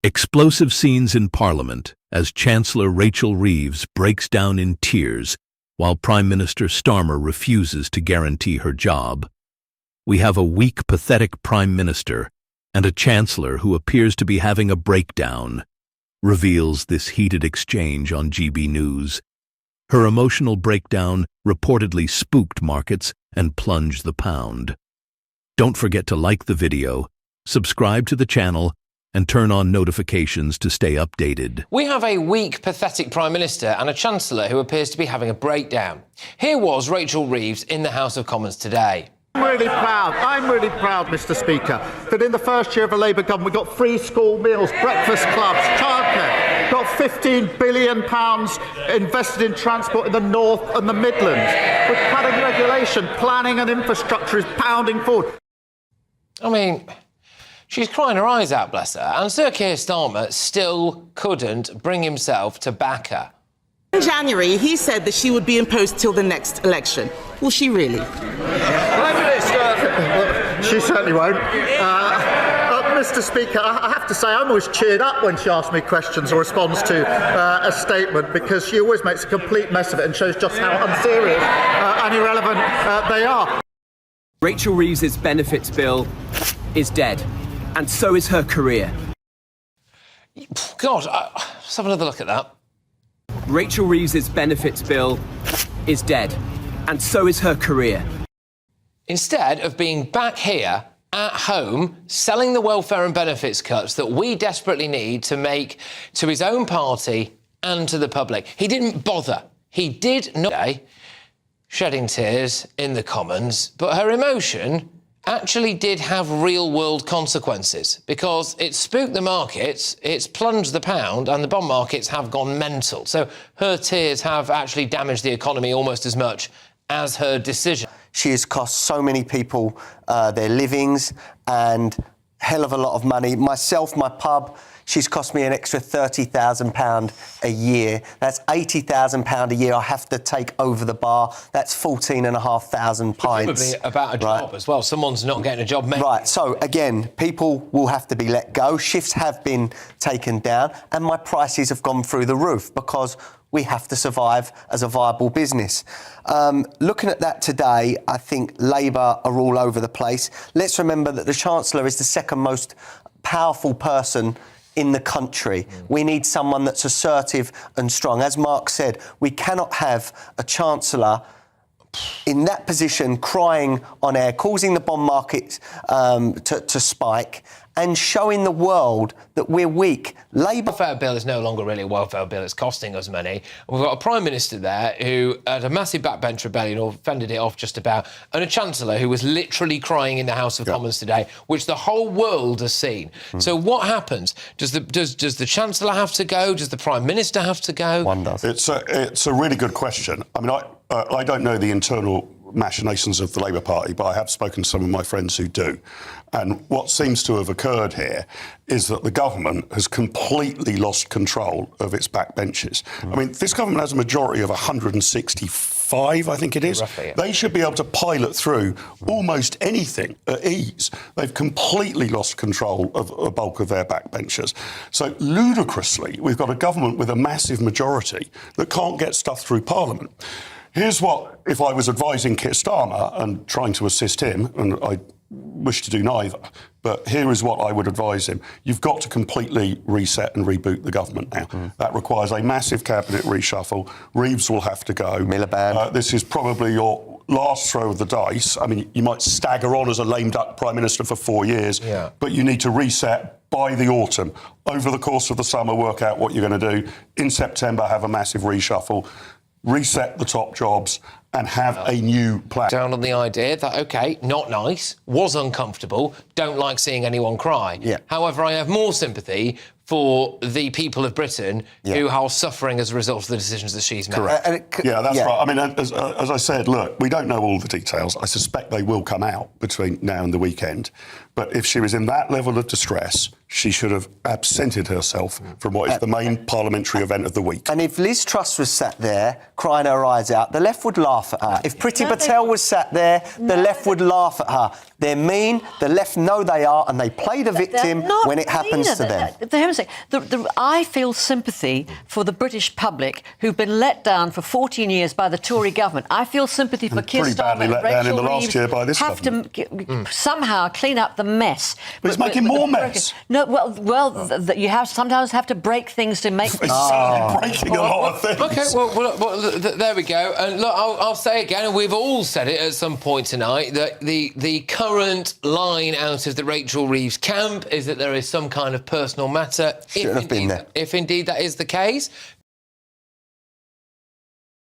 Explosive scenes in Parliament as Chancellor Rachel Reeves breaks down in tears while Prime Minister Starmer refuses to guarantee her job. We have a weak, pathetic Prime Minister and a Chancellor who appears to be having a breakdown, reveals this heated exchange on GBNews. Her emotional breakdown reportedly spooked markets and plunged the pound. Don't forget to like the video, subscribe to the channel, and turn on notifications to stay updated. We have a weak, pathetic Prime Minister and a Chancellor who appears to be having a breakdown. Here was Rachel Reeves in the House of Commons today. I'm really proud, Mr Speaker, that in the first year of a Labour government we got free school meals, breakfast clubs, childcare, got £15 billion invested in transport in the North and the Midlands. With cutting regulation, planning and infrastructure is pounding forward. I mean, she's crying her eyes out, bless her, and Sir Keir Starmer still couldn't bring himself to back her. In January, he said that she would be imposed till the next election. Will she really? Prime Minister, she certainly won't. Mr Speaker, I have to say I'm always cheered up when she asks me questions or responds to a statement, because she always makes a complete mess of it and shows just how unserious and irrelevant they are. Rachel Reeves' benefits bill is dead, and so is her career. God, let's have another look at that. Rachel Reeves' benefits bill is dead, and so is her career. Instead of being back here at home selling the welfare and benefits cuts that we desperately need to make to his own party and to the public, he didn't bother. He did not, shedding tears in the Commons, but her emotion actually did have real-world consequences, because it spooked the markets, it's plunged the pound, and the bond markets have gone mental. So her tears have actually damaged the economy almost as much as her decision. She has cost so many people their livings and hell of a lot of money. Myself, my pub, she's cost me an extra £30,000 a year. That's £80,000 a year I have to take over the bar. That's 14,500 pints. Probably about a job as well. Someone's not getting a job, maybe. Right, so again, people will have to be let go. Shifts have been taken down, and my prices have gone through the roof because we have to survive as a viable business. Looking at that today, I think Labour are all over the place. Let's remember that the Chancellor is the second most powerful person in the country. We need someone that's assertive and strong. As Mark said, we cannot have a Chancellor in that position crying on air, causing the bond market to spike, and showing the world that we're weak. Labour... welfare bill is no longer really a welfare bill, it's costing us money. We've got a Prime Minister there who had a massive backbench rebellion, or fended it off just about, and a Chancellor who was literally crying in the House of Commons today, which the whole world has seen. So what happens? Does the Chancellor have to go? Does the Prime Minister have to go? One does. It's a really good question. I mean, I don't know the internal machinations of the Labour Party, but I have spoken to some of my friends who do. And what seems to have occurred here is that the government has completely lost control of its backbenches. I mean, this government has a majority of 165, I think it is. Roughly, yeah. They should be able to pilot through almost anything at ease. They've completely lost control of a bulk of their backbenchers. So ludicrously, we've got a government with a massive majority that can't get stuff through Parliament. Here's what, if I was advising Keir Starmer and trying to assist him, and I wish to do neither, but here is what I would advise him. You've got to completely reset and reboot the government now. That requires a massive cabinet reshuffle. Reeves will have to go. Miliband. This is probably your last throw of the dice. I mean, you might stagger on as a lame duck Prime Minister for 4 years, but you need to reset by the autumn. Over the course of the summer, work out what you're going to do. In September, have a massive reshuffle. Reset the top jobs and have a new plan. Down on the idea that, OK, not nice, was uncomfortable, don't like seeing anyone cry. However, I have more sympathy for the people of Britain who are suffering as a result of the decisions that she's made. Correct. Yeah, that's right. I mean, as I said, look, we don't know all the details. I suspect they will come out between now and the weekend. But if she was in that level of distress, she should have absented herself from what is the main parliamentary event of the week. And if Liz Truss was sat there crying her eyes out, the left would laugh at her. If Priti Patel was sat there, the left would laugh at her. They're mean, the left know they are, and they play the victim when it happens to them. I feel sympathy for the British public who've been let down for 14 years by the Tory government. I feel sympathy for Keir Starmer and Rachel Reeves have to somehow clean up the mess. But he's making more mess. No, you sometimes have to break things to make... Breaking a lot of things. OK, well, there we go. And look, I'll say again, and we've all said it at some point tonight, that the current line out of the Rachel Reeves camp is that there is some kind of personal matter. Shouldn't have been there. If indeed that is the case,